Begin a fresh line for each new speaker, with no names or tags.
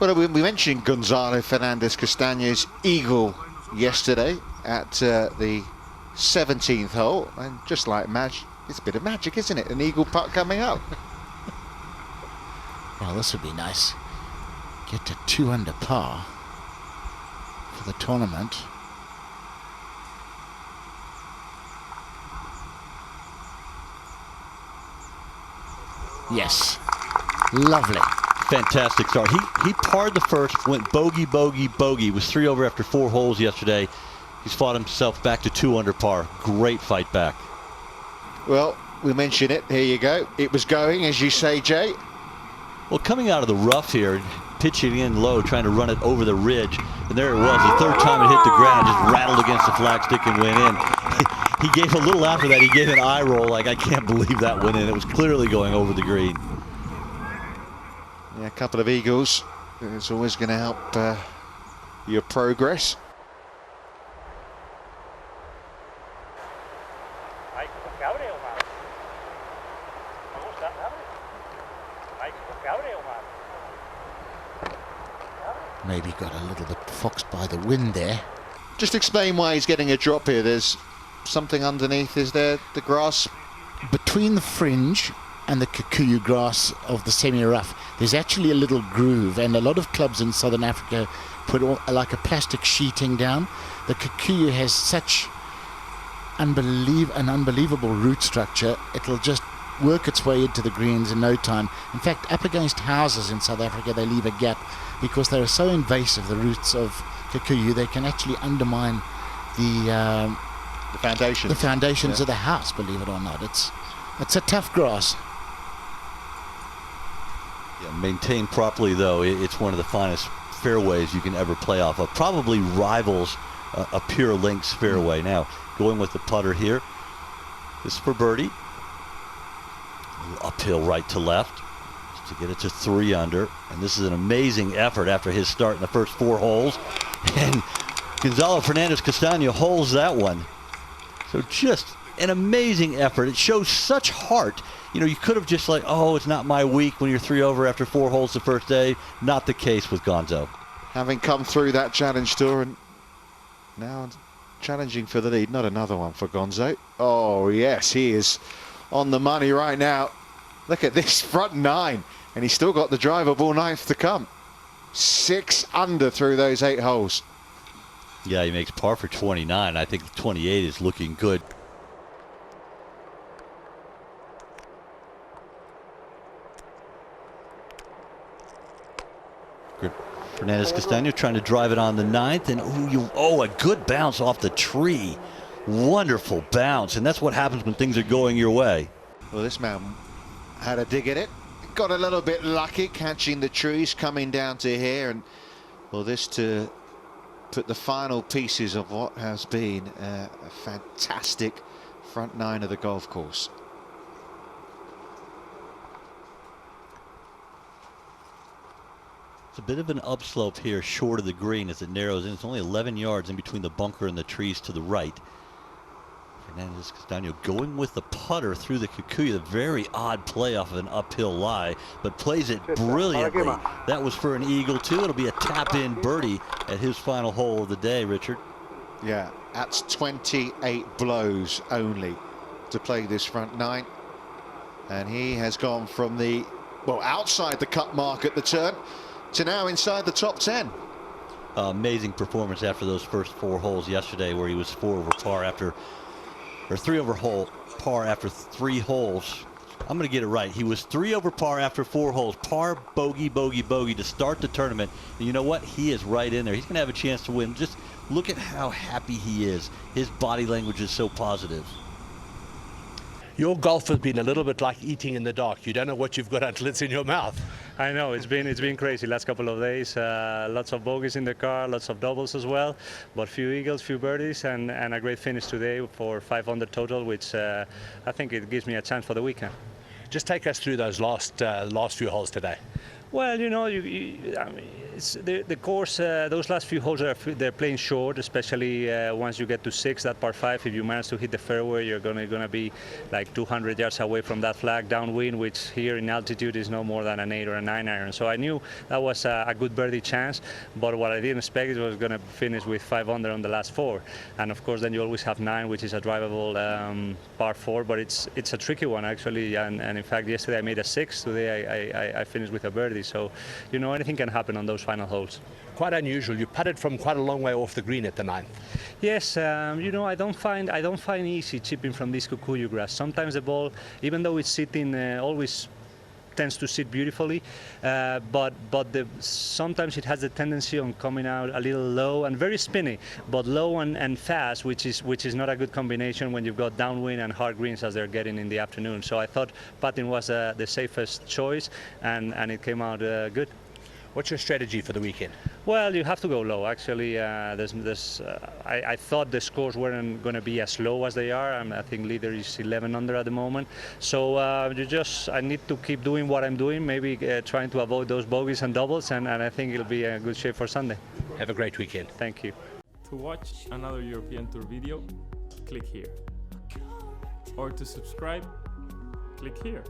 Well, we mentioned Gonzalo Fernández-Castaño's eagle yesterday at the 17th hole, and just like magic, it's a bit of magic, isn't it? An eagle putt coming up.
Well, this would be nice. Get to 2 under par for the tournament. Yes, lovely.
Fantastic start. He parred the first, went bogey, bogey, bogey. Was 3 over after 4 holes yesterday. He's fought himself back to 2 under par. Great fight back.
Well, we mentioned it. Here you go. It was going, as you say, Jay.
Well, coming out of the rough here, pitching in low, trying to run it over the ridge, and there it was. The third time it hit the ground, just rattled against the flagstick and went in. He gave a little after that. He gave an eye roll, like, I can't believe that went in. It was clearly going over the green.
Yeah, a couple of eagles. It's always going to help your progress.
Maybe got a little bit foxed by the wind there.
Just explain why he's getting a drop here. There's something underneath, is there? The grass?
Between the fringe and the kikuyu grass of the semi-rough, there's actually a little groove, and a lot of clubs in southern Africa put like a plastic sheeting down. The kikuyu has such an unbelievable root structure, it'll just work its way into the greens in no time. In fact, up against houses in South Africa, they leave a gap because they are so invasive, the roots of kikuyu, they can actually undermine the foundations of the house, believe it or not. It's a tough grass.
Yeah, maintained properly, though, it's one of the finest fairways you can ever play off of. Probably rivals a pure links fairway. Now, going with the putter here. This is for birdie. Uphill right to left to get it to 3 under. And this is an amazing effort after his start in the first 4 holes. And Gonzalo Fernández-Castaño holds that one. So just an amazing effort. It shows such heart. You know, you could have just like, oh, it's not my week when you're 3 over after 4 holes the first day. Not the case with Gonzo.
Having come through that challenge tour and now challenging for the lead. Not another one for Gonzo. Oh, yes, he is on the money right now. Look at this front 9, and he's still got the driver ball 9th to come. 6 under through those 8 holes.
Yeah, he makes par for 29. I think 28 is looking good. Fernández-Castaño trying to drive it on the 9th, and a good bounce off the tree. Wonderful bounce, and that's what happens when things are going your way.
Well, this man had a dig at it. Got a little bit lucky catching the trees coming down to here, and well, this to put the final pieces of what has been a fantastic front 9 of the golf course.
It's a bit of an upslope here short of the green as it narrows in. It's only 11 yards in between the bunker and the trees to the right. Fernández-Castaño going with the putter through the kikuyu. A very odd play off of an uphill lie, but plays it brilliantly. That was for an eagle too. It'll be a tap-in birdie at his final hole of the day, Richard.
Yeah, that's 28 blows only to play this front 9. And he has gone from the, well, outside the cut mark at the turn to now inside the top 10.
Amazing performance after those first 4 holes yesterday, where he was 4 over par after, or 3 over par after 3 holes. I'm going to get it right. He was 3 over par after 4 holes. Par, bogey, bogey, bogey to start the tournament. And you know what? He is right in there. He's going to have a chance to win. Just look at how happy he is. His body language is so positive.
Your golf has been a little bit like eating in the dark. You don't know what you've got until it's in your mouth.
I know, it's been crazy last couple of days. Lots of bogeys in the car, lots of doubles as well, but few eagles, few birdies, and a great finish today for 5 under total, which I think it gives me a chance for the weekend.
Just take us through those last few holes today.
Well, you know, I mean, the course, those last few holes they're playing short, especially once you get to 6, that par 5. If you manage to hit the fairway, you're gonna be like 200 yards away from that flag downwind, which here in altitude is no more than an 8 or a 9 iron. So I knew that was a good birdie chance, but what I didn't expect is I was gonna finish with 5 under on the last 4. And of course, then you always have 9, which is a drivable par 4, but it's a tricky one actually. And in fact, yesterday I made a 6. Today I finished with a birdie. So, you know, anything can happen on those final holes.
Quite unusual. You putted from quite a long way off the green at the 9th.
Yes, you know, I don't find easy chipping from this Kikuyu grass. Sometimes the ball, even though it's sitting, always tends to sit beautifully, but sometimes it has the tendency on coming out a little low and very spinny, but low and fast, which is not a good combination when you've got downwind and hard greens as they're getting in the afternoon. So I thought putting was the safest choice, and it came out good.
What's your strategy for the weekend?
Well, you have to go low. Actually, I thought the scores weren't going to be as low as they are. I think leader is 11 under at the moment. So I need to keep doing what I'm doing, maybe trying to avoid those bogeys and doubles, and I think it'll be a good shape for Sunday.
Have a great weekend.
Thank you.
To watch another European Tour video, click here. Or to subscribe, click here.